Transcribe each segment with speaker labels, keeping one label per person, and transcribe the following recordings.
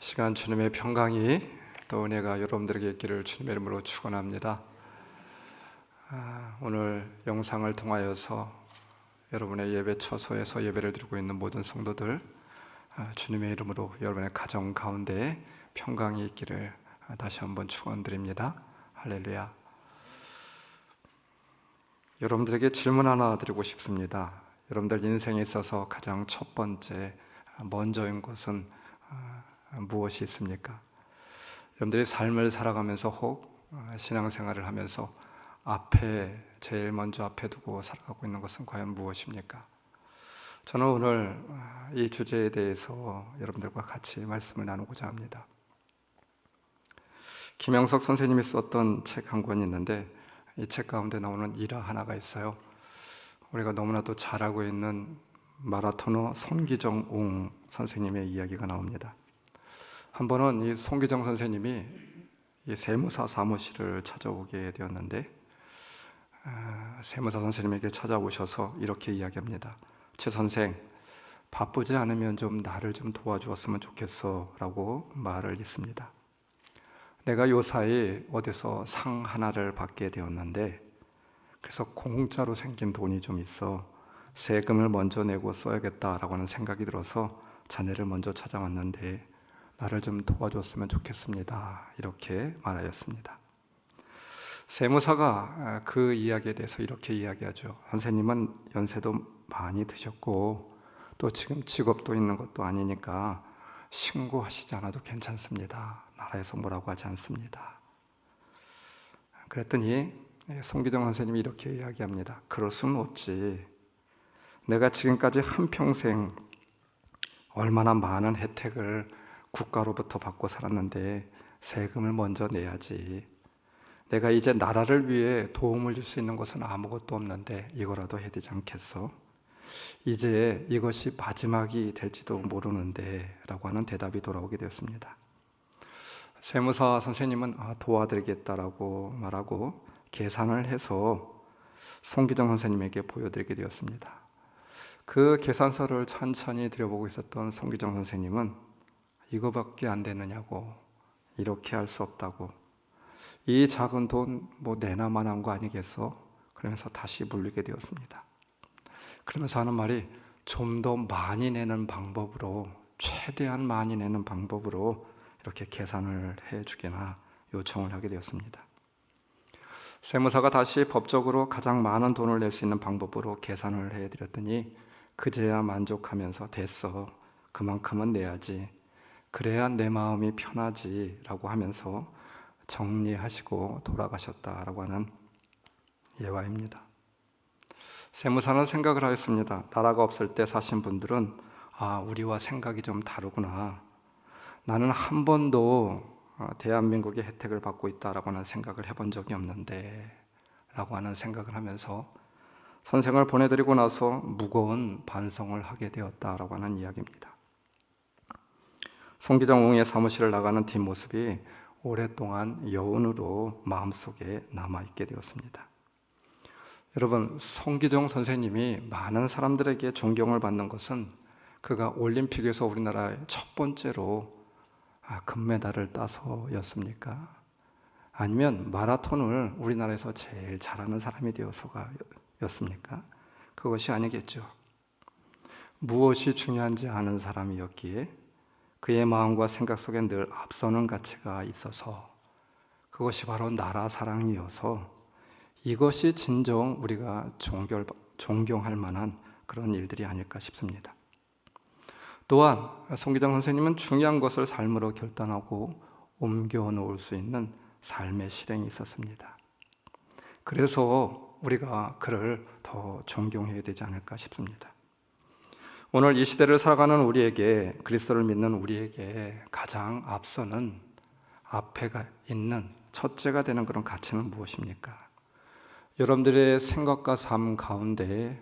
Speaker 1: 시간 주님의 평강이 또 은혜가 여러분들에게 있기를 주님의 이름으로 축원합니다. 오늘 영상을 통하여서 여러분의 예배 처소에서 예배를 드리고 있는 모든 성도들, 주님의 이름으로 여러분의 가정 가운데 평강이 있기를 다시 한번 축원드립니다. 할렐루야. 여러분들에게 질문 하나 드리고 싶습니다. 여러분들 인생에 있어서 가장 첫 번째 먼저인 것은 무엇이 있습니까? 여러분들이 삶을 살아가면서 혹 신앙생활을 하면서 제일 먼저 앞에 두고 살아가고 있는 것은 과연 무엇입니까? 저는 오늘 이 주제에 대해서 여러분들과 같이 말씀을 나누고자 합니다. 김영석 선생님이 썼던 책 한 권이 있는데 이 책 가운데 나오는 일화 하나가 있어요. 우리가 너무나도 잘 알고 있는 마라토너 손기정 웅 선생님의 이야기가 나옵니다. 한 번은 이 손기정 선생님이 이 세무사 사무실을 찾아오게 되었는데 세무사 선생님에게 찾아오셔서 이렇게 이야기합니다. 최 선생, 바쁘지 않으면 좀 나를 좀 도와주었으면 좋겠어 라고 말을 했습니다. 내가 요사이 어디서 상 하나를 받게 되었는데 그래서 공짜로 생긴 돈이 좀 있어 세금을 먼저 내고 써야겠다라고 하는 생각이 들어서 자네를 먼저 찾아왔는데 나를 좀 도와줬으면 좋겠습니다. 이렇게 말하였습니다. 세무사가 그 이야기에 대해서 이렇게 이야기하죠. 선생님은 연세도 많이 드셨고 또 지금 직업도 있는 것도 아니니까 신고하시지 않아도 괜찮습니다. 나라에서 뭐라고 하지 않습니다. 그랬더니 손기정 선생님이 이렇게 이야기합니다. 그럴 수는 없지. 내가 지금까지 한평생 얼마나 많은 혜택을 국가로부터 받고 살았는데 세금을 먼저 내야지. 내가 이제 나라를 위해 도움을 줄 수 있는 것은 아무것도 없는데 이거라도 해야 되지 않겠어? 이제 이것이 마지막이 될지도 모르는데 라고 하는 대답이 돌아오게 되었습니다. 세무사 선생님은 도와드리겠다라고 말하고 계산을 해서 손기정 선생님에게 보여드리게 되었습니다. 그 계산서를 천천히 들여보고 있었던 손기정 선생님은 이거밖에 안 되느냐고, 이렇게 할 수 없다고, 이 작은 돈 뭐 내나만한 거 아니겠어? 그러면서 다시 물리게 되었습니다. 그러면서 하는 말이 좀 더 많이 내는 방법으로, 최대한 많이 내는 방법으로 이렇게 계산을 해주게나 요청을 하게 되었습니다. 세무사가 다시 법적으로 가장 많은 돈을 낼 수 있는 방법으로 계산을 해드렸더니 그제야 만족하면서 됐어, 그만큼은 내야지, 그래야 내 마음이 편하지 라고 하면서 정리하시고 돌아가셨다라고 하는 예화입니다. 세무사는 생각을 하였습니다. 나라가 없을 때 사신 분들은 우리와 생각이 좀 다르구나. 나는 한 번도 대한민국의 혜택을 받고 있다라고 하는 생각을 해본 적이 없는데 라고 하는 생각을 하면서 선생을 보내드리고 나서 무거운 반성을 하게 되었다라고 하는 이야기입니다. 손기정 웅의 사무실을 나가는 뒷모습이 오랫동안 여운으로 마음속에 남아있게 되었습니다. 여러분, 손기정 선생님이 많은 사람들에게 존경을 받는 것은 그가 올림픽에서 우리나라의 첫 번째로 금메달을 따서였습니까? 아니면 마라톤을 우리나라에서 제일 잘하는 사람이 되어서였습니까? 그것이 아니겠죠. 무엇이 중요한지 아는 사람이었기에 그의 마음과 생각 속에 늘 앞서는 가치가 있어서 그것이 바로 나라 사랑이어서 이것이 진정 우리가 존경할 만한 그런 일들이 아닐까 싶습니다. 또한 손기정 선생님은 중요한 것을 삶으로 결단하고 옮겨놓을 수 있는 삶의 실행이 있었습니다. 그래서 우리가 그를 더 존경해야 되지 않을까 싶습니다. 오늘 이 시대를 살아가는 우리에게, 그리스도를 믿는 우리에게 가장 앞서는 앞에가 있는 첫째가 되는 그런 가치는 무엇입니까? 여러분들의 생각과 삶 가운데,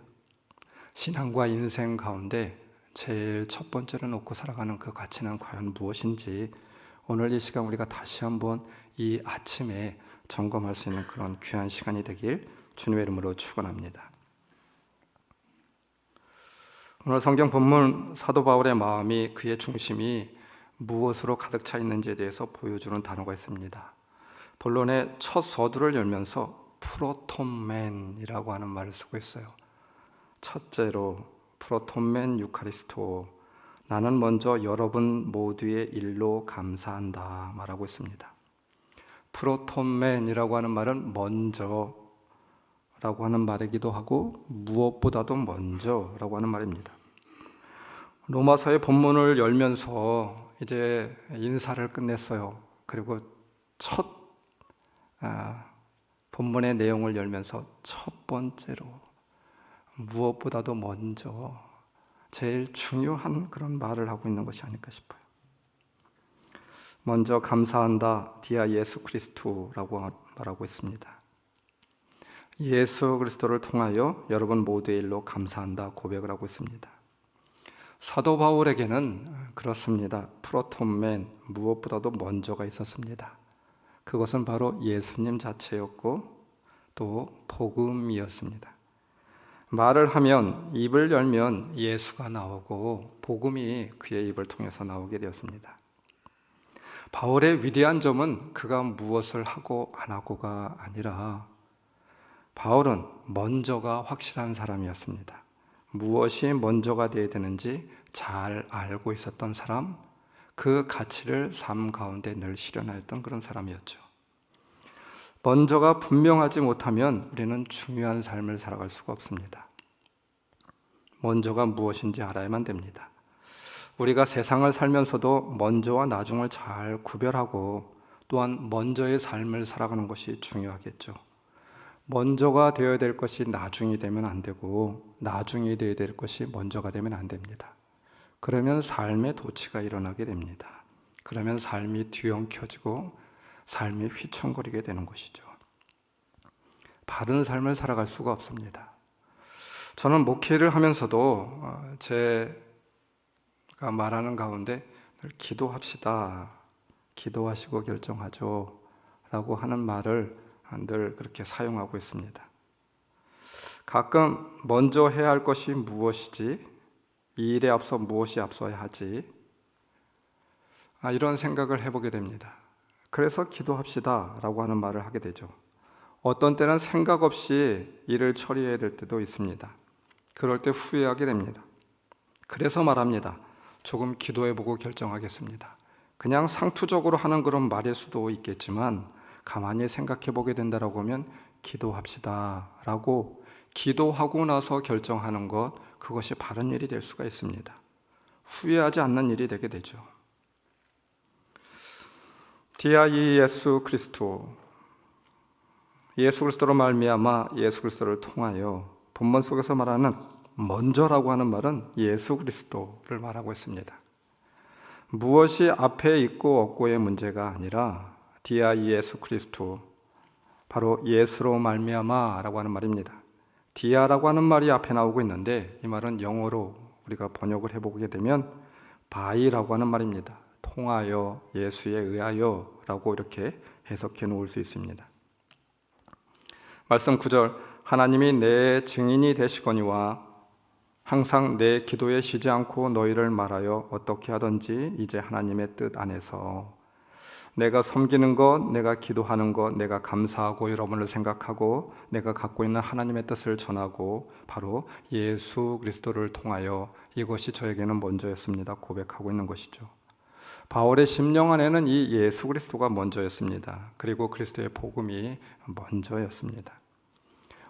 Speaker 1: 신앙과 인생 가운데 제일 첫 번째로 놓고 살아가는 그 가치는 과연 무엇인지 오늘 이 시간 우리가 다시 한번 이 아침에 점검할 수 있는 그런 귀한 시간이 되길 주님의 이름으로 축원합니다. 오늘 성경 본문 사도 바울의 마음이, 그의 중심이 무엇으로 가득 차 있는지에 대해서 보여주는 단어가 있습니다. 본론의 첫 서두를 열면서 프로톤맨이라고 하는 말을 쓰고 있어요. 첫째로 프로톤맨 유카리스토, 나는 먼저 여러분 모두의 일로 감사한다 말하고 있습니다. 프로톤맨이라고 하는 말은 먼저라고 하는 말이기도 하고 무엇보다도 먼저라고 하는 말입니다. 로마서의 본문을 열면서 이제 인사를 끝냈어요. 그리고 첫 본문의 내용을 열면서 첫 번째로 무엇보다도 먼저 제일 중요한 그런 말을 하고 있는 것이 아닐까 싶어요. 먼저 감사한다 디아 예수 그리스도라고 말하고 있습니다. 예수 그리스도를 통하여 여러분 모두의 일로 감사한다 고백을 하고 있습니다. 사도 바울에게는 그렇습니다. 프로톤맨, 무엇보다도 먼저가 있었습니다. 그것은 바로 예수님 자체였고 또 복음이었습니다. 말을 하면, 입을 열면 예수가 나오고 복음이 그의 입을 통해서 나오게 되었습니다. 바울의 위대한 점은 그가 무엇을 하고 안 하고가 아니라 바울은 먼저가 확실한 사람이었습니다. 무엇이 먼저가 되어야 되는지 잘 알고 있었던 사람, 그 가치를 삶 가운데 늘 실현하였던 그런 사람이었죠. 먼저가 분명하지 못하면 우리는 중요한 삶을 살아갈 수가 없습니다. 먼저가 무엇인지 알아야만 됩니다. 우리가 세상을 살면서도 먼저와 나중을 잘 구별하고 또한 먼저의 삶을 살아가는 것이 중요하겠죠. 먼저가 되어야 될 것이 나중이 되면 안 되고 나중이 되어야 될 것이 먼저가 되면 안 됩니다. 그러면 삶의 도치가 일어나게 됩니다. 그러면 삶이 뒤엉켜지고 삶이 휘청거리게 되는 것이죠. 바른 삶을 살아갈 수가 없습니다. 저는 목회를 하면서도 제가 말하는 가운데 늘 기도합시다, 기도하시고 결정하죠 라고 하는 말을 늘 그렇게 사용하고 있습니다. 가끔 먼저 해야 할 것이 무엇이지, 이 일에 앞서 무엇이 앞서야 하지, 이런 생각을 해보게 됩니다. 그래서 기도합시다 라고 하는 말을 하게 되죠. 어떤 때는 생각 없이 일을 처리해야 될 때도 있습니다. 그럴 때 후회하게 됩니다. 그래서 말합니다. 조금 기도해보고 결정하겠습니다. 그냥 상투적으로 하는 그런 말일 수도 있겠지만 가만히 생각해보게 된다라고 하면 기도합시다 라고 기도하고 나서 결정하는 것, 그것이 바른 일이 될 수가 있습니다. 후회하지 않는 일이 되게 되죠. 디아 예수 그리스도, 예수 그리스도로 말미암아 예수 그리스도를 통하여, 본문 속에서 말하는 먼저라고 하는 말은 예수 그리스도를 말하고 있습니다. 무엇이 앞에 있고 없고의 문제가 아니라 디아 예수 그리스도, 바로 예수로 말미암아라고 하는 말입니다. 디아라고 하는 말이 앞에 나오고 있는데 이 말은 영어로 우리가 번역을 해보게 되면 바이라고 하는 말입니다. 통하여, 예수에 의하여 라고 이렇게 해석해 놓을 수 있습니다. 말씀 9절, 하나님이 내 증인이 되시거니와 항상 내 기도에 쉬지 않고 너희를 말하여 어떻게 하든지 이제 하나님의 뜻 안에서, 내가 섬기는 것, 내가 기도하는 것, 내가 감사하고 여러분을 생각하고 내가 갖고 있는 하나님의 뜻을 전하고 바로 예수 그리스도를 통하여 이것이 저에게는 먼저였습니다 고백하고 있는 것이죠. 바울의 심령 안에는 이 예수 그리스도가 먼저였습니다. 그리고 그리스도의 복음이 먼저였습니다.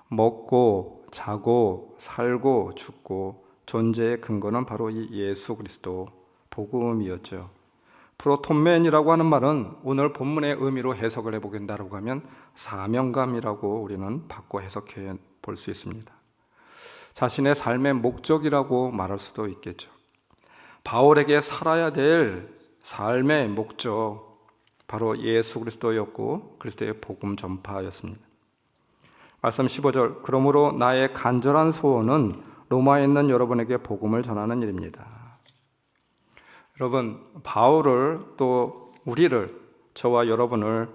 Speaker 1: 먹고 자고 살고 죽고 존재의 근거는 바로 이 예수 그리스도 복음이었죠. 프로톤맨이라고 하는 말은 오늘 본문의 의미로 해석을 해보겠다고 하면 사명감이라고 우리는 바꿔 해석해 볼 수 있습니다. 자신의 삶의 목적이라고 말할 수도 있겠죠. 바울에게 살아야 될 삶의 목적, 바로 예수 그리스도였고 그리스도의 복음 전파였습니다. 말씀 15절, 그러므로 나의 간절한 소원은 로마에 있는 여러분에게 복음을 전하는 일입니다. 여러분, 바울을 또 우리를, 저와 여러분을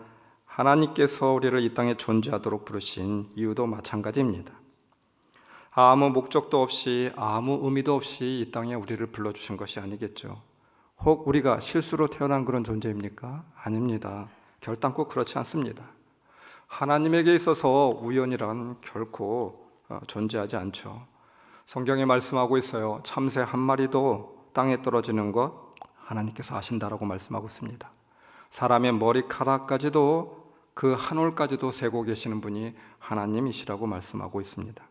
Speaker 1: 하나님께서 우리를 이 땅에 존재하도록 부르신 이유도 마찬가지입니다. 아무 목적도 없이 아무 의미도 없이 이 땅에 우리를 불러주신 것이 아니겠죠. 혹 우리가 실수로 태어난 그런 존재입니까? 아닙니다. 결단코 그렇지 않습니다. 하나님에게 있어서 우연이란 결코 존재하지 않죠. 성경에 말씀하고 있어요. 참새 한 마리도 땅에 떨어지는 것 하나님께서 아신다라고 말씀하고 있습니다. 사람의 머리카락까지도 그 한 올까지도 세고 계시는 분이 하나님이시라고 말씀하고 있습니다.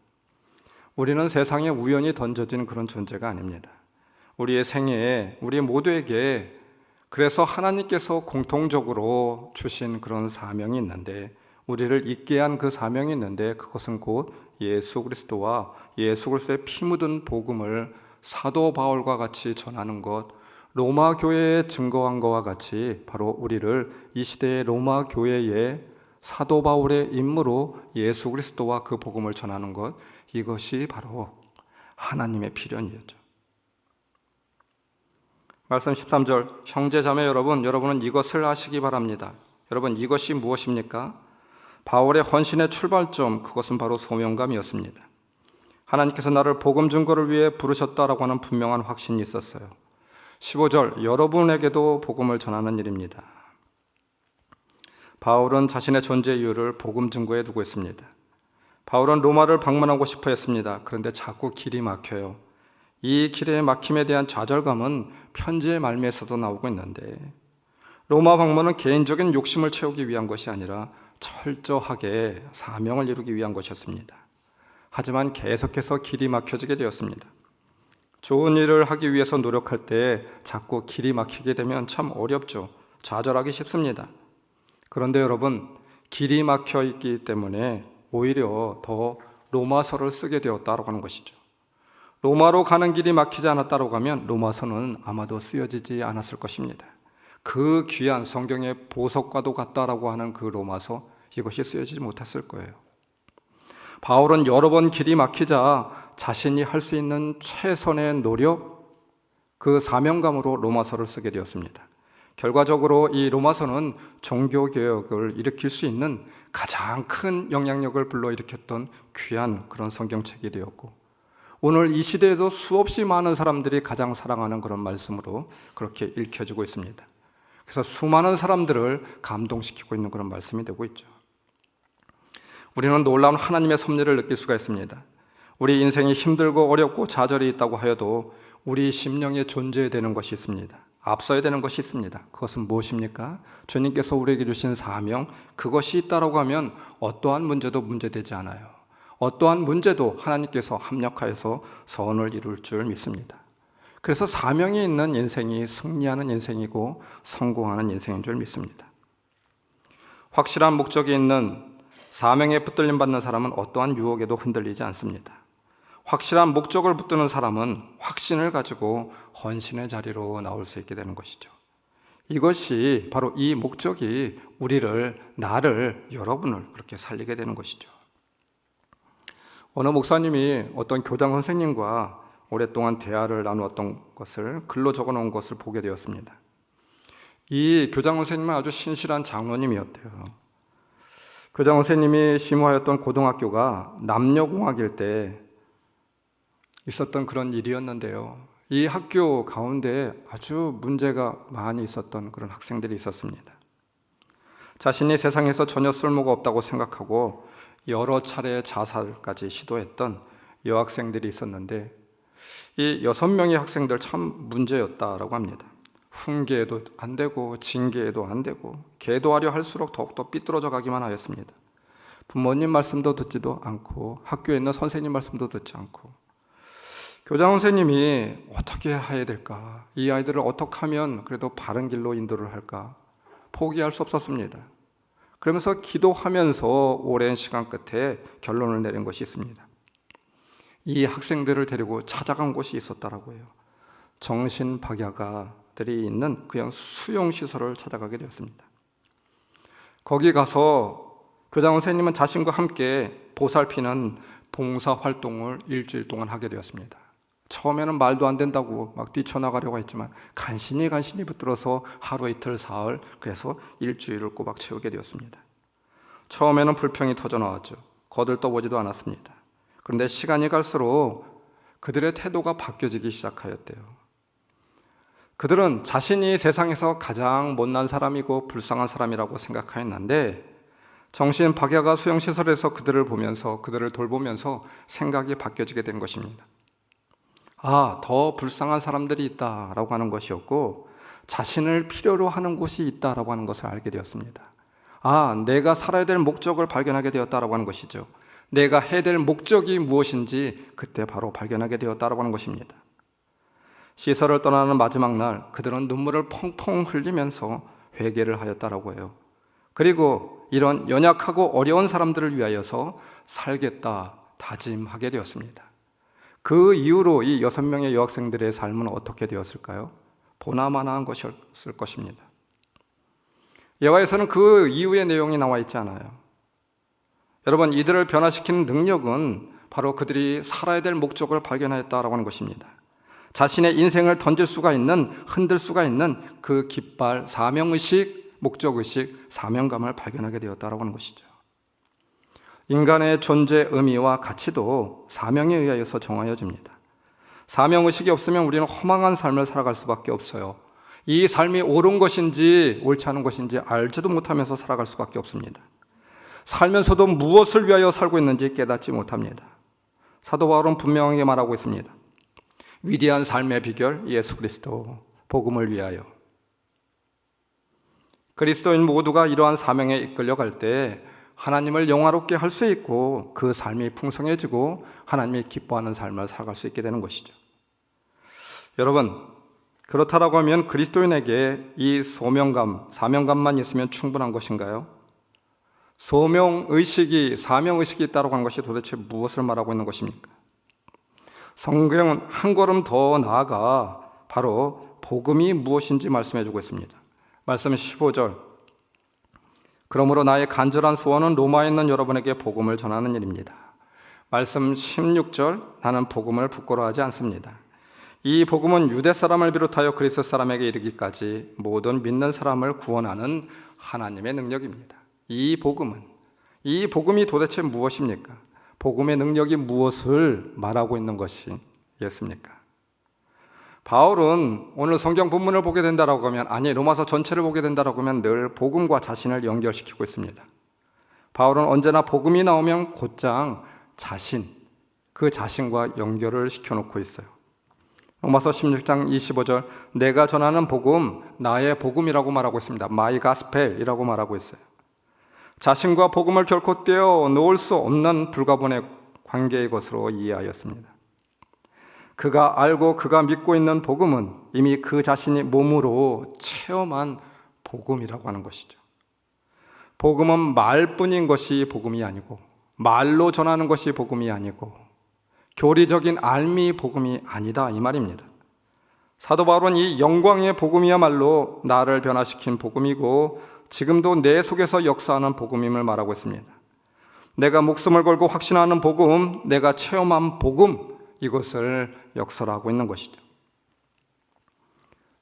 Speaker 1: 우리는 세상에 우연히 던져진 그런 존재가 아닙니다. 우리의 생애에 우리 모두에게 그래서 하나님께서 공통적으로 주신 그런 사명이 있는데, 우리를 있게 한 그 사명이 있는데, 그것은 곧 예수 그리스도와 예수 그리스도의 피 묻은 복음을 사도 바울과 같이 전하는 것, 로마 교회에 증거한 것과 같이 바로 우리를 이 시대의 로마 교회에 사도 바울의 임무로 예수 그리스도와 그 복음을 전하는 것, 이것이 바로 하나님의 필연이었죠. 말씀 13절, 형제자매 여러분은 이것을 아시기 바랍니다. 여러분, 이것이 무엇입니까? 바울의 헌신의 출발점, 그것은 바로 소명감이었습니다. 하나님께서 나를 복음 증거를 위해 부르셨다라고 하는 분명한 확신이 있었어요. 15절, 여러분에게도 복음을 전하는 일입니다. 바울은 자신의 존재 이유를 복음 증거에 두고 있습니다. 바울은 로마를 방문하고 싶어 했습니다. 그런데 자꾸 길이 막혀요. 이 길의 막힘에 대한 좌절감은 편지의 말미에서도 나오고 있는데, 로마 방문은 개인적인 욕심을 채우기 위한 것이 아니라 철저하게 사명을 이루기 위한 것이었습니다. 하지만 계속해서 길이 막혀지게 되었습니다. 좋은 일을 하기 위해서 노력할 때 자꾸 길이 막히게 되면 참 어렵죠. 좌절하기 쉽습니다. 그런데 여러분, 길이 막혀 있기 때문에 오히려 더 로마서를 쓰게 되었다고 하는 것이죠. 로마로 가는 길이 막히지 않았다고 하면 로마서는 아마도 쓰여지지 않았을 것입니다. 그 귀한 성경의 보석과도 같다라고 하는 그 로마서, 이것이 쓰여지지 못했을 거예요. 바울은 여러 번 길이 막히자 자신이 할 수 있는 최선의 노력, 그 사명감으로 로마서를 쓰게 되었습니다. 결과적으로 이 로마서는 종교개혁을 일으킬 수 있는 가장 큰 영향력을 불러일으켰던 귀한 그런 성경책이 되었고, 오늘 이 시대에도 수없이 많은 사람들이 가장 사랑하는 그런 말씀으로 그렇게 읽혀지고 있습니다. 그래서 수많은 사람들을 감동시키고 있는 그런 말씀이 되고 있죠. 우리는 놀라운 하나님의 섭리를 느낄 수가 있습니다. 우리 인생이 힘들고 어렵고 좌절이 있다고 하여도 우리 심령에 존재해야 되는 것이 있습니다. 앞서야 되는 것이 있습니다. 그것은 무엇입니까? 주님께서 우리에게 주신 사명, 그것이 있다라고 하면 어떠한 문제도 문제되지 않아요. 어떠한 문제도 하나님께서 합력하여서 선을 이룰 줄 믿습니다. 그래서 사명이 있는 인생이 승리하는 인생이고 성공하는 인생인 줄 믿습니다. 확실한 목적이 있는 사명에 붙들림 받는 사람은 어떠한 유혹에도 흔들리지 않습니다. 확실한 목적을 붙드는 사람은 확신을 가지고 헌신의 자리로 나올 수 있게 되는 것이죠. 이것이 바로 이 목적이 나를, 여러분을 그렇게 살리게 되는 것이죠. 어느 목사님이 어떤 교장 선생님과 오랫동안 대화를 나누었던 것을 글로 적어 놓은 것을 보게 되었습니다. 이 교장 선생님은 아주 신실한 장로님이었대요. 교장 선생님이 심호하였던 고등학교가 남녀공학일 때 있었던 그런 일이었는데요. 이 학교 가운데 아주 문제가 많이 있었던 그런 학생들이 있었습니다. 자신이 세상에서 전혀 쓸모가 없다고 생각하고 여러 차례 자살까지 시도했던 여학생들이 있었는데, 이 6명의 학생들 참 문제였다라고 합니다. 훈계도 안 되고 징계도 안 되고 계도하려 할수록 더욱더 삐뚤어져 가기만 하였습니다. 부모님 말씀도 듣지도 않고 학교에 있는 선생님 말씀도 듣지 않고, 교장 선생님이 어떻게 해야 될까, 이 아이들을 어떻게 하면 그래도 바른 길로 인도를 할까 포기할 수 없었습니다. 그러면서 기도하면서 오랜 시간 끝에 결론을 내린 것이 있습니다. 이 학생들을 데리고 찾아간 곳이 있었다라고 해요. 정신박약아들이 있는 그냥 수용시설을 찾아가게 되었습니다. 거기 가서 교장 선생님은 자신과 함께 보살피는 봉사활동을 일주일 동안 하게 되었습니다. 처음에는 말도 안 된다고 막 뛰쳐나가려고 했지만 간신히 붙들어서 하루 이틀 사흘, 그래서 일주일을 꼬박 채우게 되었습니다. 처음에는 불평이 터져 나왔죠. 거들떠보지도 않았습니다. 그런데 시간이 갈수록 그들의 태도가 바뀌어지기 시작하였대요. 그들은 자신이 세상에서 가장 못난 사람이고 불쌍한 사람이라고 생각하였는데 정신 박야가 수용시설에서 그들을 보면서 그들을 돌보면서 생각이 바뀌어지게 된 것입니다. 더 불쌍한 사람들이 있다라고 하는 것이었고 자신을 필요로 하는 곳이 있다라고 하는 것을 알게 되었습니다. 내가 살아야 될 목적을 발견하게 되었다라고 하는 것이죠. 내가 해야 될 목적이 무엇인지 그때 바로 발견하게 되었다라고 하는 것입니다. 시설을 떠나는 마지막 날 그들은 눈물을 펑펑 흘리면서 회개를 하였다라고 해요. 그리고 이런 연약하고 어려운 사람들을 위하여서 살겠다 다짐하게 되었습니다. 그 이후로 이 6명의 여학생들의 삶은 어떻게 되었을까요? 보나마나한 것이었을 것입니다. 예화에서는 그 이후의 내용이 나와 있지 않아요. 여러분, 이들을 변화시키는 능력은 바로 그들이 살아야 될 목적을 발견하였다라고 하는 것입니다. 자신의 인생을 던질 수가 있는, 흔들 수가 있는 그 깃발, 사명의식, 목적의식, 사명감을 발견하게 되었다라고 하는 것이죠. 인간의 존재 의미와 가치도 사명에 의하여서 정하여집니다. 사명의식이 없으면 우리는 허망한 삶을 살아갈 수밖에 없어요. 이 삶이 옳은 것인지 옳지 않은 것인지 알지도 못하면서 살아갈 수밖에 없습니다. 살면서도 무엇을 위하여 살고 있는지 깨닫지 못합니다. 사도 바울은 분명하게 말하고 있습니다. 위대한 삶의 비결 예수 그리스도, 복음을 위하여. 그리스도인 모두가 이러한 사명에 이끌려갈 때 하나님을 영화롭게 할 수 있고 그 삶이 풍성해지고 하나님이 기뻐하는 삶을 살아갈 수 있게 되는 것이죠. 여러분, 그렇다라고 하면 그리스도인에게 이 소명감, 사명감만 있으면 충분한 것인가요? 소명의식이, 사명의식이 있다고 하는 것이 도대체 무엇을 말하고 있는 것입니까? 성경은 한 걸음 더 나아가 바로 복음이 무엇인지 말씀해 주고 있습니다. 말씀 15절, 그러므로 나의 간절한 소원은 로마에 있는 여러분에게 복음을 전하는 일입니다. 말씀 16절, 나는 복음을 부끄러워하지 않습니다. 이 복음은 유대 사람을 비롯하여 그리스 사람에게 이르기까지 모든 믿는 사람을 구원하는 하나님의 능력입니다. 이 복음이 도대체 무엇입니까? 복음의 능력이 무엇을 말하고 있는 것이겠습니까? 바울은 오늘 성경 본문을 보게 된다라고 하면, 로마서 전체를 보게 된다라고 하면 늘 복음과 자신을 연결시키고 있습니다. 바울은 언제나 복음이 나오면 곧장 그 자신과 연결을 시켜놓고 있어요. 로마서 16장 25절, 내가 전하는 복음, 나의 복음이라고 말하고 있습니다. 마이 가스펠이라고 말하고 있어요. 자신과 복음을 결코 떼어 놓을 수 없는 불가분의 관계의 것으로 이해하였습니다. 그가 알고 그가 믿고 있는 복음은 이미 그 자신이 몸으로 체험한 복음이라고 하는 것이죠. 복음은 말뿐인 것이 복음이 아니고, 말로 전하는 것이 복음이 아니고, 교리적인 알미 복음이 아니다, 이 말입니다. 사도 바울은 이 영광의 복음이야말로 나를 변화시킨 복음이고 지금도 내 속에서 역사하는 복음임을 말하고 있습니다. 내가 목숨을 걸고 확신하는 복음, 내가 체험한 복음, 이것을 역설하고 있는 것이죠.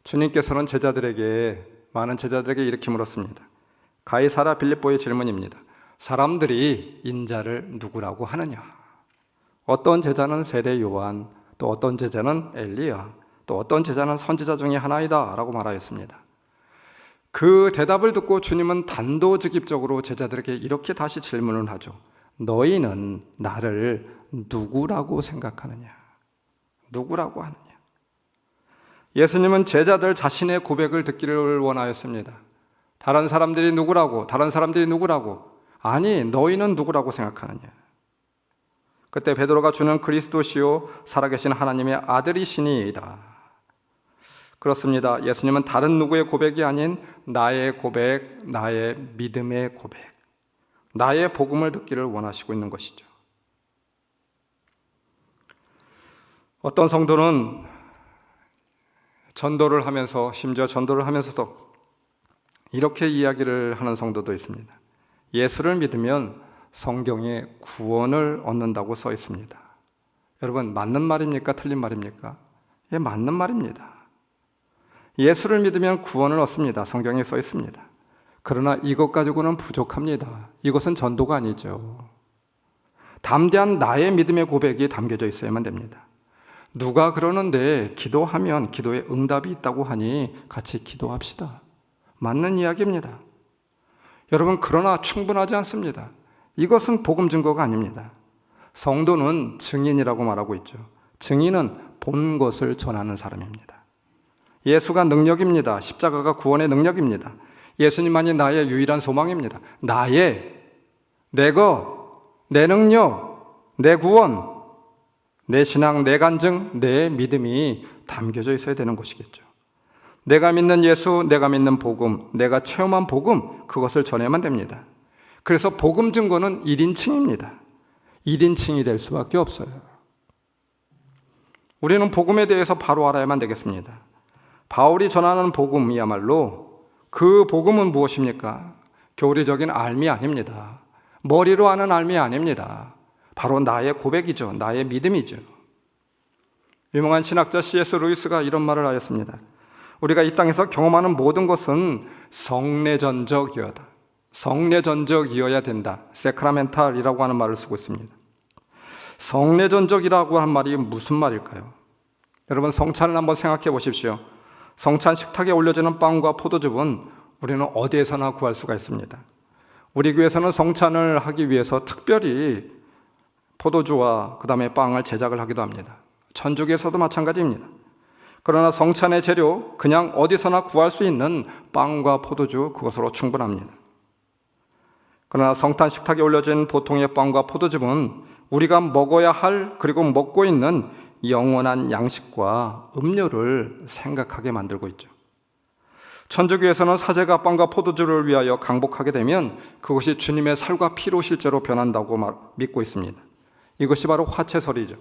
Speaker 1: 주님께서는 많은 제자들에게 이렇게 물었습니다. 가이사랴 빌립보의 질문입니다. 사람들이 인자를 누구라고 하느냐? 어떤 제자는 세례 요한, 또 어떤 제자는 엘리야, 또 어떤 제자는 선지자 중에 하나이다 라고 말하였습니다. 그 대답을 듣고 주님은 단도직입적으로 제자들에게 이렇게 다시 질문을 하죠. 너희는 나를 누구라고 생각하느냐? 누구라고 하느냐? 예수님은 제자들 자신의 고백을 듣기를 원하였습니다. 다른 사람들이 누구라고? 아니, 너희는 누구라고 생각하느냐? 그때 베드로가 주는 그리스도시요 살아계신 하나님의 아들이시니이다. 그렇습니다. 예수님은 다른 누구의 고백이 아닌 나의 고백, 나의 믿음의 고백, 나의 복음을 듣기를 원하시고 있는 것이죠. 어떤 성도는 전도를 하면서, 심지어 전도를 하면서도 이렇게 이야기를 하는 성도도 있습니다. 예수를 믿으면 성경에 구원을 얻는다고 써 있습니다. 여러분, 맞는 말입니까? 틀린 말입니까? 예, 맞는 말입니다. 예수를 믿으면 구원을 얻습니다. 성경에 써 있습니다. 그러나 이것 가지고는 부족합니다. 이것은 전도가 아니죠. 담대한 나의 믿음의 고백이 담겨져 있어야만 됩니다. 누가 그러는데 기도하면 기도에 응답이 있다고 하니 같이 기도합시다. 맞는 이야기입니다. 여러분, 그러나 충분하지 않습니다. 이것은 복음 증거가 아닙니다. 성도는 증인이라고 말하고 있죠. 증인은 본 것을 전하는 사람입니다. 예수가 능력입니다. 십자가가 구원의 능력입니다. 예수님만이 나의 유일한 소망입니다. 내 것, 내 능력, 내 구원, 내 신앙, 내 간증, 내 믿음이 담겨져 있어야 되는 것이겠죠. 내가 믿는 예수, 내가 믿는 복음, 내가 체험한 복음, 그것을 전해야만 됩니다. 그래서 복음 증거는 1인칭입니다. 1인칭이 될 수밖에 없어요. 우리는 복음에 대해서 바로 알아야만 되겠습니다. 바울이 전하는 복음이야말로 그 복음은 무엇입니까? 교리적인 알미 아닙니다. 머리로 아는 알미 아닙니다. 바로 나의 고백이죠. 나의 믿음이죠. 유명한 신학자 C.S. 루이스가 이런 말을 하였습니다. 우리가 이 땅에서 경험하는 모든 것은 성례전적이어다. 성례전적이어야 된다. 세크라멘탈이라고 하는 말을 쓰고 있습니다. 성례전적이라고 하는 말이 무슨 말일까요? 여러분, 성찬을 한번 생각해 보십시오. 성찬 식탁에 올려지는 빵과 포도즙은 우리는 어디에서나 구할 수가 있습니다. 우리 교회에서는 성찬을 하기 위해서 특별히 포도주와 그 다음에 빵을 제작을 하기도 합니다. 천주교에서도 마찬가지입니다. 그러나 성찬의 재료, 그냥 어디서나 구할 수 있는 빵과 포도주, 그것으로 충분합니다. 그러나 성탄 식탁에 올려진 보통의 빵과 포도즙은 우리가 먹어야 할, 그리고 먹고 있는 영원한 양식과 음료를 생각하게 만들고 있죠. 천주교에서는 사제가 빵과 포도주를 위하여 강복하게 되면 그것이 주님의 살과 피로 실제로 변한다고 믿고 있습니다. 이것이 바로 화채설이죠.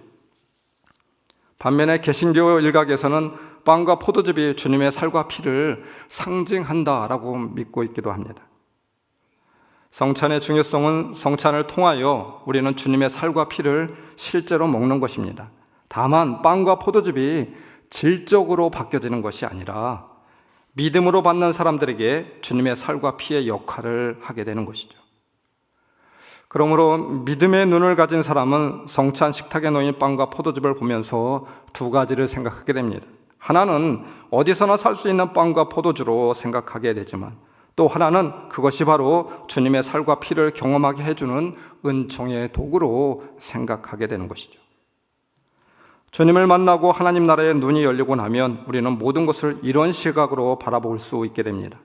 Speaker 1: 반면에 개신교 일각에서는 빵과 포도즙이 주님의 살과 피를 상징한다라고 믿고 있기도 합니다. 성찬의 중요성은 성찬을 통하여 우리는 주님의 살과 피를 실제로 먹는 것입니다. 다만 빵과 포도즙이 질적으로 바뀌어지는 것이 아니라 믿음으로 받는 사람들에게 주님의 살과 피의 역할을 하게 되는 것이죠. 그러므로 믿음의 눈을 가진 사람은 성찬 식탁에 놓인 빵과 포도즙을 보면서 두 가지를 생각하게 됩니다. 하나는 어디서나 살 수 있는 빵과 포도주로 생각하게 되지만 또 하나는 그것이 바로 주님의 살과 피를 경험하게 해주는 은총의 도구로 생각하게 되는 것이죠. 주님을 만나고 하나님 나라의 눈이 열리고 나면 우리는 모든 것을 이런 시각으로 바라볼 수 있게 됩니다.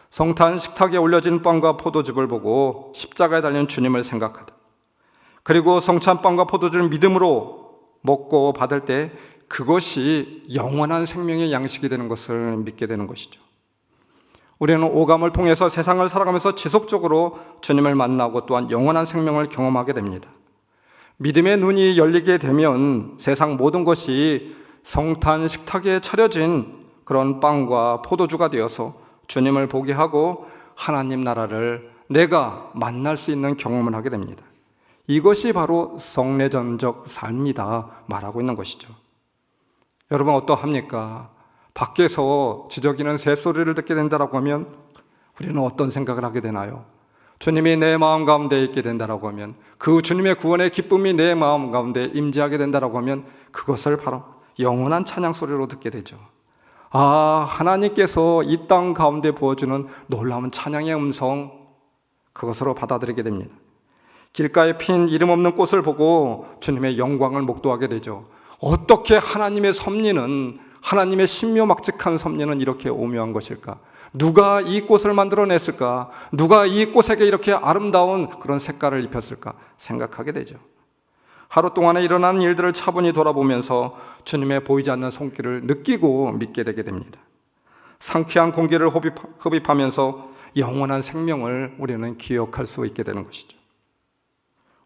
Speaker 1: 성탄 식탁에 올려진 빵과 포도즙을 보고 십자가에 달린 주님을 생각하다. 그리고 성찬빵과 포도주를 믿음으로 먹고 받을 때 그것이 영원한 생명의 양식이 되는 것을 믿게 되는 것이죠. 우리는 오감을 통해서 세상을 살아가면서 지속적으로 주님을 만나고 또한 영원한 생명을 경험하게 됩니다. 믿음의 눈이 열리게 되면 세상 모든 것이 성탄 식탁에 차려진 그런 빵과 포도주가 되어서 주님을 보게 하고 하나님 나라를 내가 만날 수 있는 경험을 하게 됩니다. 이것이 바로 성례전적 삶이다 말하고 있는 것이죠. 여러분, 어떠합니까? 밖에서 지저귀는 새소리를 듣게 된다고 하면 우리는 어떤 생각을 하게 되나요? 주님이 내 마음 가운데 있게 된다고 하면, 그 주님의 구원의 기쁨이 내 마음 가운데 임재하게 된다고 하면 그것을 바로 영원한 찬양 소리로 듣게 되죠. 하나님께서 이 땅 가운데 부어주는 놀라운 찬양의 음성, 그것으로 받아들이게 됩니다. 길가에 핀 이름 없는 꽃을 보고 주님의 영광을 목도하게 되죠. 어떻게 하나님의 섭리는, 하나님의 신묘막측한 섭리는 이렇게 오묘한 것일까? 누가 이 꽃을 만들어냈을까? 누가 이 꽃에게 이렇게 아름다운 그런 색깔을 입혔을까? 생각하게 되죠. 하루 동안에 일어난 일들을 차분히 돌아보면서 주님의 보이지 않는 손길을 느끼고 믿게 되게 됩니다. 상쾌한 공기를 흡입하면서 영원한 생명을 우리는 기억할 수 있게 되는 것이죠.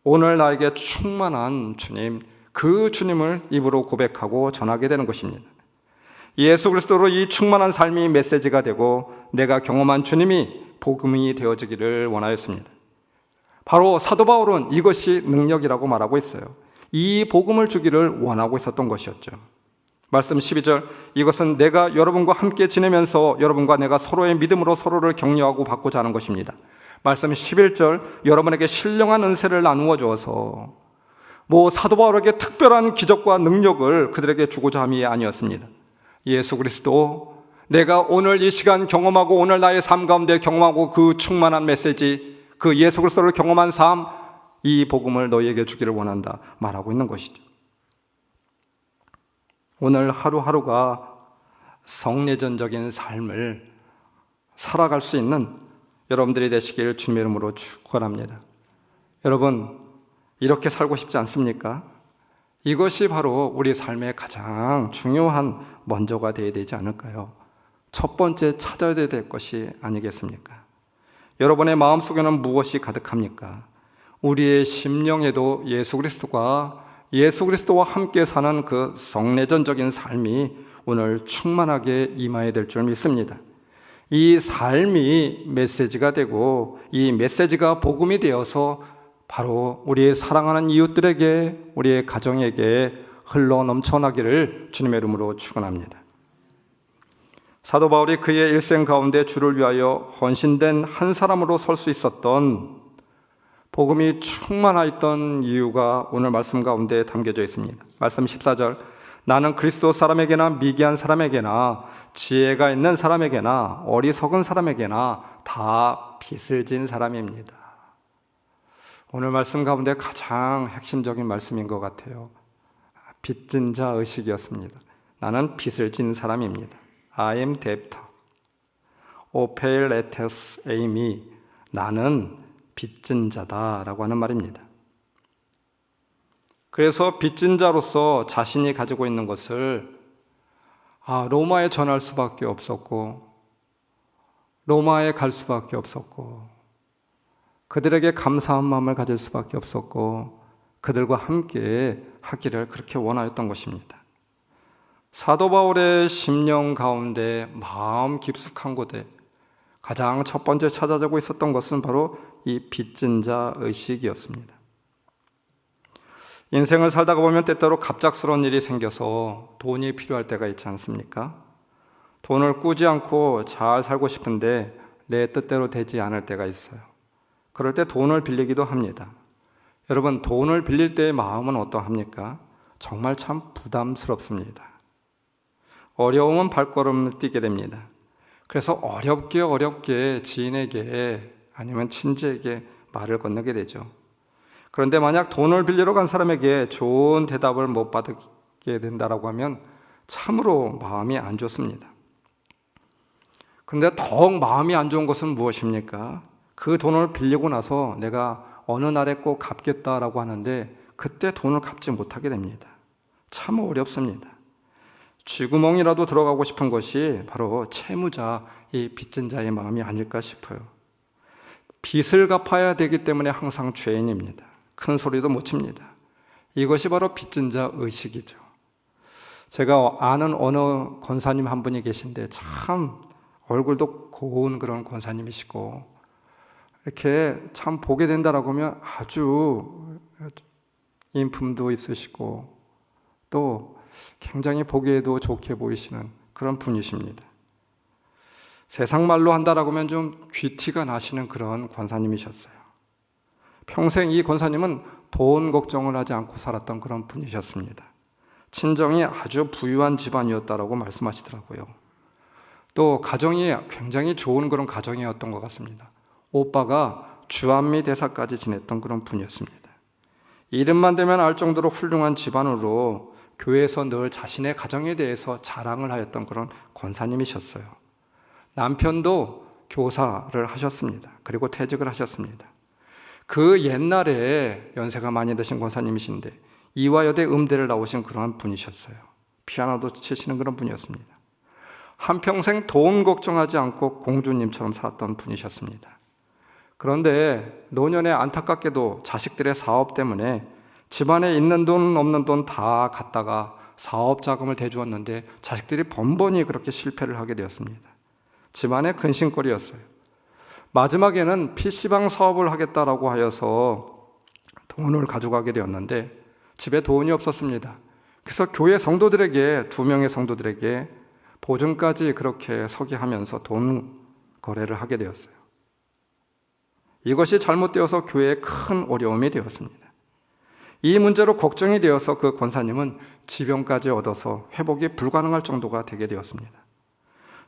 Speaker 1: 오늘 나에게 충만한 주님, 그 주님을 입으로 고백하고 전하게 되는 것입니다. 예수 그리스도로 이 충만한 삶이 메시지가 되고 내가 경험한 주님이 복음이 되어지기를 원하였습니다. 바로 사도 바울은 이것이 능력이라고 말하고 있어요. 이 복음을 주기를 원하고 있었던 것이었죠. 말씀 12절, 이것은 내가 여러분과 함께 지내면서 여러분과 내가 서로의 믿음으로 서로를 격려하고 받고자 하는 것입니다. 말씀 11절, 여러분에게 신령한 은혜를 나누어 주어서 사도 바울에게 특별한 기적과 능력을 그들에게 주고자 함이 아니었습니다. 예수 그리스도, 내가 오늘 이 시간 경험하고 오늘 나의 삶 가운데 경험하고 그 충만한 메시지, 그 예수 그리스도를 경험한 삶, 이 복음을 너희에게 주기를 원한다 말하고 있는 것이죠. 오늘 하루하루가 성례전적인 삶을 살아갈 수 있는 여러분들이 되시길 주님의 이름으로 축원합니다. 여러분, 이렇게 살고 싶지 않습니까? 이것이 바로 우리 삶의 가장 중요한 먼저가 되어야 되지 않을까요? 첫 번째 찾아야 될 것이 아니겠습니까? 여러분의 마음속에는 무엇이 가득합니까? 우리의 심령에도 예수 그리스도와 함께 사는 그 성례전적인 삶이 오늘 충만하게 임하여야 될 줄 믿습니다. 이 삶이 메시지가 되고 이 메시지가 복음이 되어서 바로 우리의 사랑하는 이웃들에게, 우리의 가정에게 흘러 넘쳐나기를 주님의 이름으로 축원합니다. 사도 바울이 그의 일생 가운데 주를 위하여 헌신된 한 사람으로 설 수 있었던, 복음이 충만하였던 이유가 오늘 말씀 가운데 담겨져 있습니다. 말씀 14절, 나는 그리스도 사람에게나 미개한 사람에게나 지혜가 있는 사람에게나 어리석은 사람에게나 다 빚을 진 사람입니다. 오늘 말씀 가운데 가장 핵심적인 말씀인 것 같아요. 빚진 자 의식이었습니다. 나는 빚을 진 사람입니다. I am debtor. 오펠레테스 에이미, 나는 빚진 자다라고 하는 말입니다. 그래서 빚진 자로서 자신이 가지고 있는 것을 로마에 전할 수밖에 없었고, 로마에 갈 수밖에 없었고, 그들에게 감사한 마음을 가질 수밖에 없었고, 그들과 함께 하기를 그렇게 원하였던 것입니다. 사도 바울의 심령 가운데 마음 깊숙한 곳에 가장 첫 번째 찾아지고 있었던 것은 바로 이 빚진 자 의식이었습니다. 인생을 살다가 보면 때때로 갑작스러운 일이 생겨서 돈이 필요할 때가 있지 않습니까? 돈을 꾸지 않고 잘 살고 싶은데 내 뜻대로 되지 않을 때가 있어요. 그럴 때 돈을 빌리기도 합니다. 여러분, 돈을 빌릴 때의 마음은 어떠합니까? 정말 참 부담스럽습니다. 어려움은 발걸음을 뛰게 됩니다. 그래서 어렵게 지인에게 아니면 친지에게 말을 건네게 되죠. 그런데 만약 돈을 빌리러 간 사람에게 좋은 대답을 못 받게 된다라고 하면 참으로 마음이 안 좋습니다. 그런데 더욱 마음이 안 좋은 것은 무엇입니까? 그 돈을 빌리고 나서 내가 어느 날에 꼭 갚겠다라고 하는데 그때 돈을 갚지 못하게 됩니다. 참 어렵습니다. 쥐구멍이라도 들어가고 싶은 것이 바로 채무자, 이 빚진 자의 마음이 아닐까 싶어요. 빚을 갚아야 되기 때문에 항상 죄인입니다. 큰 소리도 못 칩니다. 이것이 바로 빚진 자 의식이죠. 제가 아는 어느 권사님 한 분이 계신데 참 얼굴도 고운 그런 권사님이시고, 이렇게 참 보게 된다라고 하면 아주 인품도 있으시고 또 굉장히 보기에도 좋게 보이시는 그런 분이십니다. 세상 말로 한다라고 하면 좀 귀티가 나시는 그런 권사님이셨어요. 평생 이 권사님은 돈 걱정을 하지 않고 살았던 그런 분이셨습니다. 친정이 아주 부유한 집안이었다라고 말씀하시더라고요. 또 가정이 굉장히 좋은 그런 가정이었던 것 같습니다. 오빠가 주한미 대사까지 지냈던 그런 분이었습니다. 이름만 되면 알 정도로 훌륭한 집안으로 교회에서 늘 자신의 가정에 대해서 자랑을 하였던 그런 권사님이셨어요. 남편도 교사를 하셨습니다. 그리고 퇴직을 하셨습니다. 그 옛날에 연세가 많이 드신 권사님이신데 이화여대 음대를 나오신 그러한 분이셨어요. 피아노도 치시는 그런 분이었습니다. 한평생 돈 걱정하지 않고 공주님처럼 살았던 분이셨습니다. 그런데 노년에 안타깝게도 자식들의 사업 때문에 집안에 있는 돈 없는 돈 다 갖다가 사업 자금을 대주었는데 자식들이 번번이 그렇게 실패를 하게 되었습니다. 집안의 근심거리였어요. 마지막에는 PC방 사업을 하겠다라고 하여서 돈을 가져가게 되었는데 집에 돈이 없었습니다. 그래서 교회 성도들에게, 2명의 성도들에게 보증까지 그렇게 서게 하면서 돈 거래를 하게 되었어요. 이것이 잘못되어서 교회에 큰 어려움이 되었습니다. 이 문제로 걱정이 되어서 그 권사님은 지병까지 얻어서 회복이 불가능할 정도가 되게 되었습니다.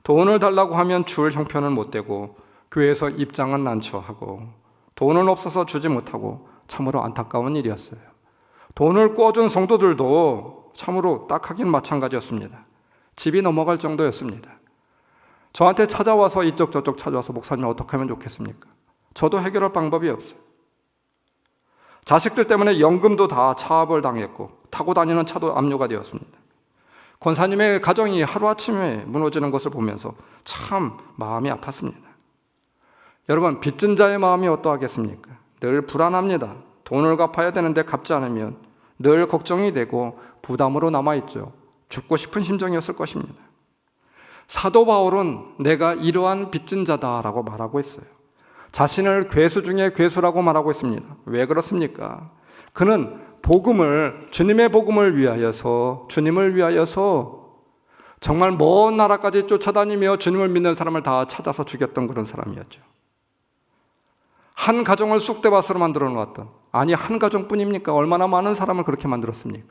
Speaker 1: 돈을 달라고 하면 줄 형편을 못 대고 교회에서 입장은 난처하고 돈은 없어서 주지 못하고 참으로 안타까운 일이었어요. 돈을 꿔준 성도들도 참으로 딱하긴 마찬가지였습니다. 집이 넘어갈 정도였습니다. 저한테 찾아와서 이쪽 저쪽 찾아와서 목사님 어떻게 하면 좋겠습니까? 저도 해결할 방법이 없어요. 자식들 때문에 연금도 다 차압을 당했고 타고 다니는 차도 압류가 되었습니다. 권사님의 가정이 하루아침에 무너지는 것을 보면서 참 마음이 아팠습니다. 여러분, 빚진 자의 마음이 어떠하겠습니까? 늘 불안합니다. 돈을 갚아야 되는데 갚지 않으면 늘 걱정이 되고 부담으로 남아있죠. 죽고 싶은 심정이었을 것입니다. 사도 바울은 내가 이러한 빚진 자다라고 말하고 있어요. 자신을 괴수 중에 괴수라고 말하고 있습니다. 왜 그렇습니까? 그는 주님의 복음을 위하여서, 주님을 위하여서 정말 먼 나라까지 쫓아다니며 주님을 믿는 사람을 다 찾아서 죽였던 그런 사람이었죠. 한 가정을 쑥대밭으로 만들어 놓았던, 아니 한 가정뿐입니까? 얼마나 많은 사람을 그렇게 만들었습니까?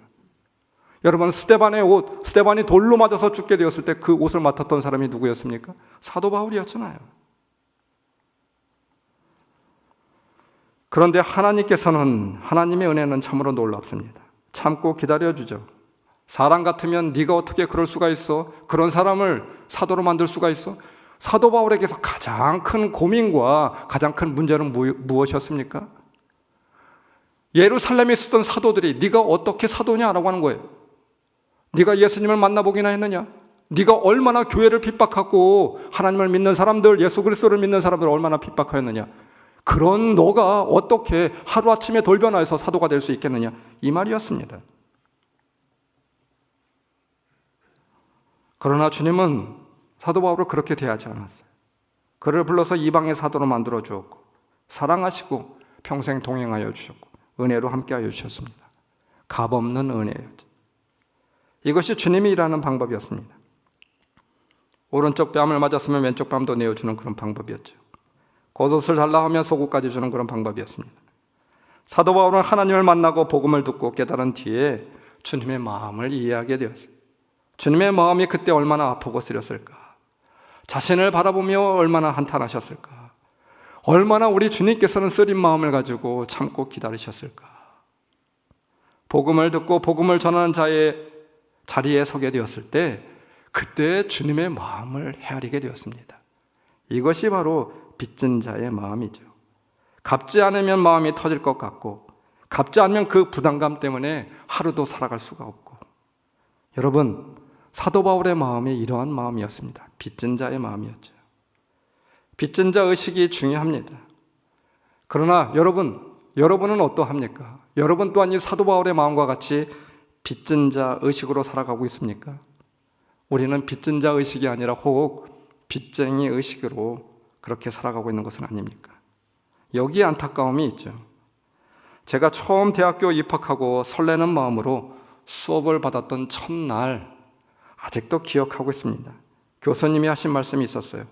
Speaker 1: 여러분, 스데반이 돌로 맞아서 죽게 되었을 때 그 옷을 맡았던 사람이 누구였습니까? 사도 바울이었잖아요. 그런데 하나님의 은혜는 참으로 놀랍습니다. 참고 기다려주죠. 사람 같으면 네가 어떻게 그럴 수가 있어? 그런 사람을 사도로 만들 수가 있어? 사도 바울에게서 가장 큰 고민과 가장 큰 문제는 무엇이었습니까? 예루살렘에 있었던 사도들이 네가 어떻게 사도냐라고 하는 거예요. 네가 예수님을 만나보기나 했느냐? 네가 얼마나 교회를 핍박하고 하나님을 믿는 사람들, 예수 그리스도를 믿는 사람들 얼마나 핍박하였느냐? 그런 너가 어떻게 하루아침에 돌변화해서 사도가 될 수 있겠느냐? 이 말이었습니다. 그러나 주님은 사도 바울을 그렇게 대하지 않았어요. 그를 불러서 이방의 사도로 만들어 주었고 사랑하시고 평생 동행하여 주셨고 은혜로 함께하여 주셨습니다. 값없는 은혜였죠. 이것이 주님이 일하는 방법이었습니다. 오른쪽 뺨을 맞았으면 왼쪽 뺨도 내어주는 그런 방법이었죠. 겉옷을 달라 하면 속옷까지 주는 그런 방법이었습니다. 사도 바울은 하나님을 만나고 복음을 듣고 깨달은 뒤에 주님의 마음을 이해하게 되었어요. 주님의 마음이 그때 얼마나 아프고 쓰렸을까? 자신을 바라보며 얼마나 한탄하셨을까? 얼마나 우리 주님께서는 쓰린 마음을 가지고 참고 기다리셨을까? 복음을 듣고 복음을 전하는 자의 자리에 서게 되었을 때 그때 주님의 마음을 헤아리게 되었습니다. 이것이 바로 빚진 자의 마음이죠. 갚지 않으면 마음이 터질 것 같고 갚지 않으면 그 부담감 때문에 하루도 살아갈 수가 없고. 여러분, 사도 바울의 마음이 이러한 마음이었습니다. 빚진 자의 마음이었죠. 빚진 자 의식이 중요합니다. 그러나 여러분은 어떠합니까? 여러분 또한 이 사도 바울의 마음과 같이 빚진 자 의식으로 살아가고 있습니까? 우리는 빚진 자 의식이 아니라 혹 빚쟁이 의식으로 그렇게 살아가고 있는 것은 아닙니까? 여기에 안타까움이 있죠. 제가 처음 대학교 입학하고 설레는 마음으로 수업을 받았던 첫날 아직도 기억하고 있습니다. 교수님이 하신 말씀이 있었어요.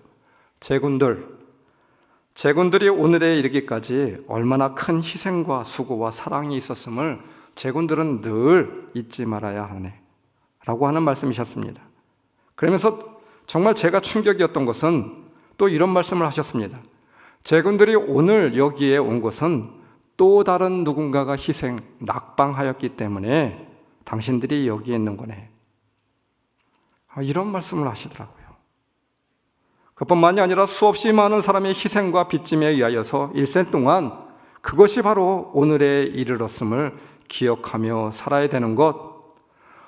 Speaker 1: 제군들이 오늘에 이르기까지 얼마나 큰 희생과 수고와 사랑이 있었음을 제군들은 늘 잊지 말아야 하네 라고 하는 말씀이셨습니다. 그러면서 정말 제가 충격이었던 것은 또 이런 말씀을 하셨습니다. 제군들이 오늘 여기에 온 것은 또 다른 누군가가 낙방하였기 때문에 당신들이 여기에 있는 거네. 이런 말씀을 하시더라고요. 그뿐만이 아니라 수없이 많은 사람의 희생과 빚짐에 의하여서 일생 동안 그것이 바로 오늘에 이르렀음을 기억하며 살아야 되는 것.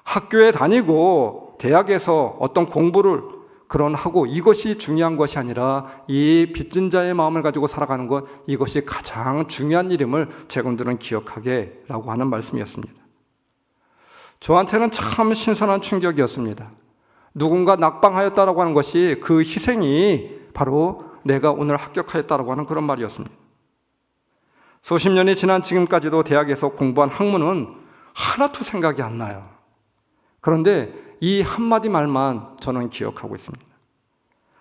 Speaker 1: 학교에 다니고 대학에서 어떤 공부를 하고 이것이 중요한 것이 아니라 이 빚진 자의 마음을 가지고 살아가는 것, 이것이 가장 중요한 일임을 제군들은 기억하게 라고 하는 말씀이었습니다. 저한테는 참 신선한 충격이었습니다. 누군가 낙방하였다라고 하는 것이 그 희생이 바로 내가 오늘 합격하였다라고 하는 그런 말이었습니다. 수십 년이 지난 지금까지도 대학에서 공부한 학문은 하나도 생각이 안 나요. 그런데 이 한마디 말만 저는 기억하고 있습니다.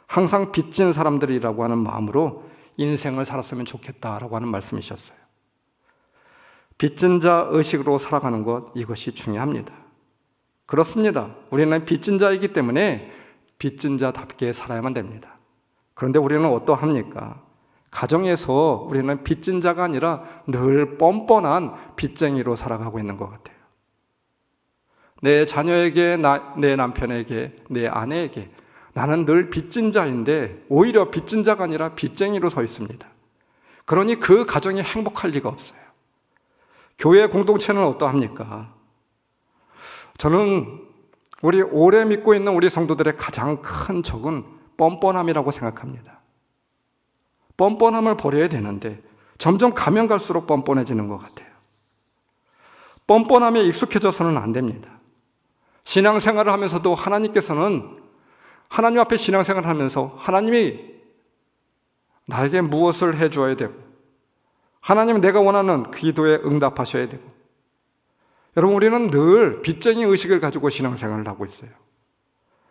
Speaker 1: 항상 빚진 사람들이라고 하는 마음으로 인생을 살았으면 좋겠다라고 하는 말씀이셨어요. 빚진 자 의식으로 살아가는 것, 이것이 중요합니다. 그렇습니다. 우리는 빚진 자이기 때문에 빚진 자답게 살아야만 됩니다. 그런데 우리는 어떠합니까? 가정에서 우리는 빚진 자가 아니라 늘 뻔뻔한 빚쟁이로 살아가고 있는 것 같아요. 내 자녀에게, 내 남편에게, 내 아내에게 나는 늘 빚진 자인데 오히려 빚진 자가 아니라 빚쟁이로 서 있습니다. 그러니 그 가정이 행복할 리가 없어요. 교회 공동체는 어떠합니까? 저는 우리 오래 믿고 있는 우리 성도들의 가장 큰 적은 뻔뻔함이라고 생각합니다. 뻔뻔함을 버려야 되는데 점점 가면 갈수록 뻔뻔해지는 것 같아요. 뻔뻔함에 익숙해져서는 안 됩니다. 신앙생활을 하면서도 하나님께서는 하나님 앞에 신앙생활을 하면서 하나님이 나에게 무엇을 해줘야 되고 하나님은 내가 원하는 기도에 응답하셔야 되고 여러분 우리는 늘 빚쟁이 의식을 가지고 신앙생활을 하고 있어요.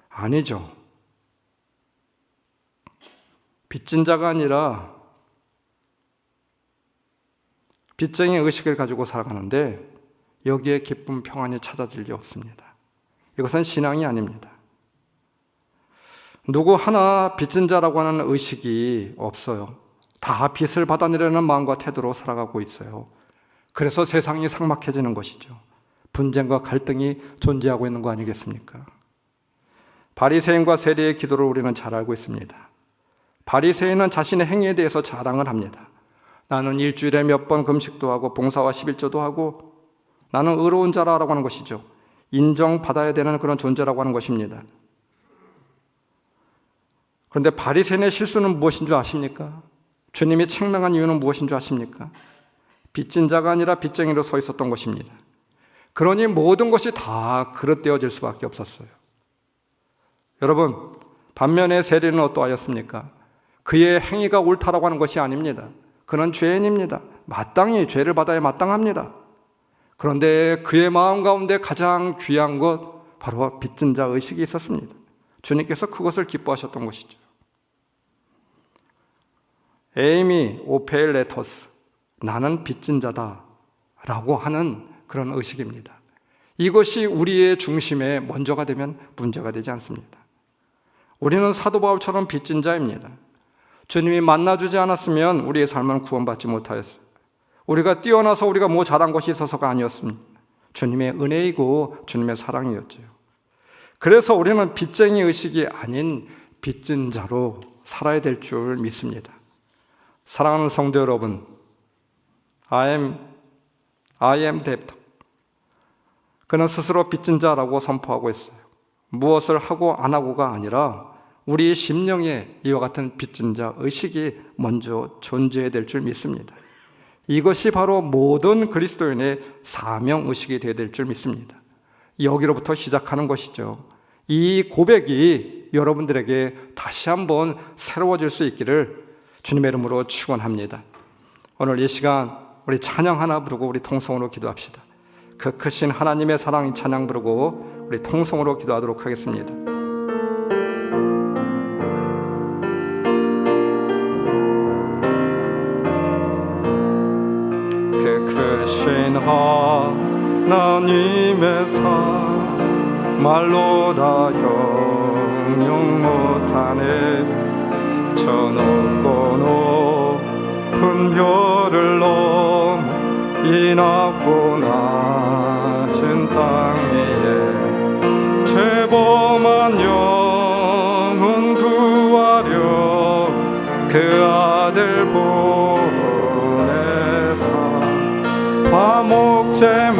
Speaker 1: 아니죠. 빚진 자가 아니라 빚쟁이 의식을 가지고 살아가는데 여기에 기쁨 평안이 찾아질 리 없습니다. 이것은 신앙이 아닙니다. 누구 하나 빚진 자라고 하는 의식이 없어요. 다 빚을 받아내려는 마음과 태도로 살아가고 있어요. 그래서 세상이 삭막해지는 것이죠. 분쟁과 갈등이 존재하고 있는 거 아니겠습니까? 바리새인과 세리의 기도를 우리는 잘 알고 있습니다. 바리새인은 자신의 행위에 대해서 자랑을 합니다. 나는 일주일에 몇 번 금식도 하고 봉사와 11조도 하고 나는 의로운 자라고 하는 것이죠. 인정받아야 되는 그런 존재라고 하는 것입니다. 그런데 바리새인의 실수는 무엇인 줄 아십니까? 주님이 책망한 이유는 무엇인 줄 아십니까? 빚진 자가 아니라 빚쟁이로 서 있었던 것입니다. 그러니 모든 것이 다 그릇되어질 수밖에 없었어요. 여러분, 반면에 세리는 어떠하였습니까? 그의 행위가 옳다라고 하는 것이 아닙니다. 그는 죄인입니다. 마땅히 죄를 받아야 마땅합니다. 그런데 그의 마음 가운데 가장 귀한 것 바로 빚진 자 의식이 있었습니다. 주님께서 그것을 기뻐하셨던 것이죠. 에이미 오페일레토스, 나는 빚진 자다 라고 하는 그런 의식입니다. 이것이 우리의 중심에 먼저가 되면 문제가 되지 않습니다. 우리는 사도 바울처럼 빚진 자입니다. 주님이 만나주지 않았으면 우리의 삶은 구원받지 못하였어요. 우리가 뛰어나서 우리가 뭐 잘한 것이 있어서가 아니었습니다. 주님의 은혜이고 주님의 사랑이었죠. 그래서 우리는 빚쟁이 의식이 아닌 빚진 자로 살아야 될 줄 믿습니다. 사랑하는 성도 여러분, I am debtor. 그는 스스로 빚진 자라고 선포하고 있어요. 무엇을 하고 안 하고가 아니라 우리 심령에 이와 같은 빚진 자 의식이 먼저 존재해야 될 줄 믿습니다. 이것이 바로 모든 그리스도인의 사명 의식이 되어야 될 줄 믿습니다. 여기로부터 시작하는 것이죠. 이 고백이 여러분들에게 다시 한번 새로워질 수 있기를 주님의 이름으로 축원합니다. 오늘 이 시간 우리 찬양 하나 부르고 우리 통성으로 기도합시다. 그 크신 하나님의 사랑 찬양 부르고 우리 통성으로 기도하도록 하겠습니다. 그 크신 하나님의 사랑 말로 다 형용 못하네. 저 높고 높은 별을 넘어 이 낮고 낮은 땅 위에 죄범한 영혼 구하려 그 아들 보내사 화목제물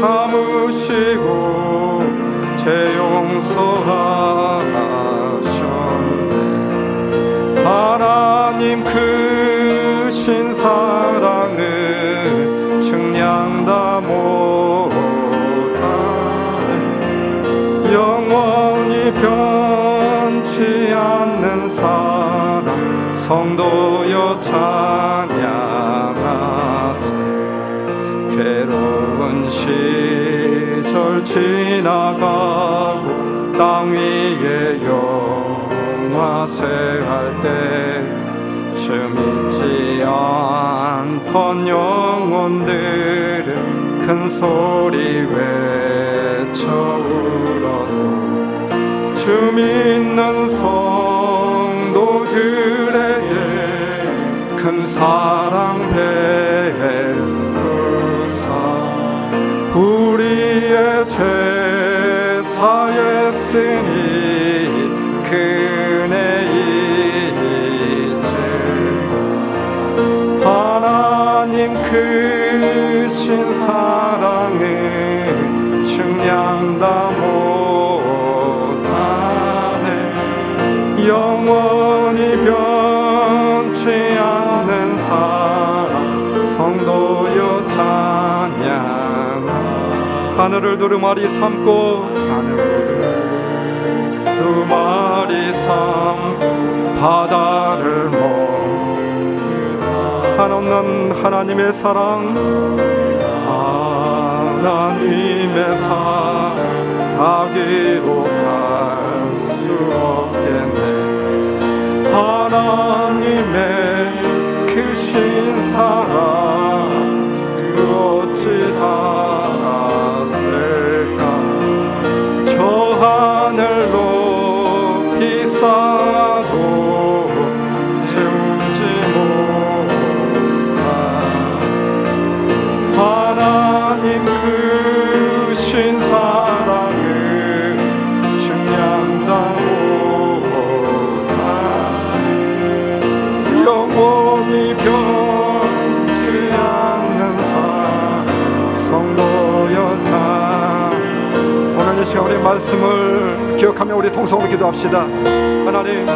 Speaker 1: 삼으시고 죄 용서하셨네. 하나님 크신 사랑은 측량다 못하네. 영원히 변치 않는 사랑 성도여 찬양하세. 괴로운 시절 지나가고 땅 위에 영화쇠할 때 주 믿지 않던 영혼들은 큰 소리 외쳐 울어도 주 믿는 성도들에게 큰 사랑 베푸사 우리의 죄 사했으니 그네 잊지 하나님 크신 사랑은 측량 다 못하네 영원히 변치 않는 사랑 성도여 찬양하 하늘을 두루마리 삼고 하늘을 두루마리 삼 바다를 한없는 하나님의 사랑 하나님의 사랑 다 기록할 수 없겠네 하나님의 크신 사랑 어찌 닿았을까 저 하늘 높이 쌓아도 채우지 못한 하나님 크신 사랑을 측량 다 못하네 영원히 변치 않는 사랑 성도여 찬 오늘 이 시간 우리 말씀을 기억하며 우리 통성으로 기도합시다. 하나님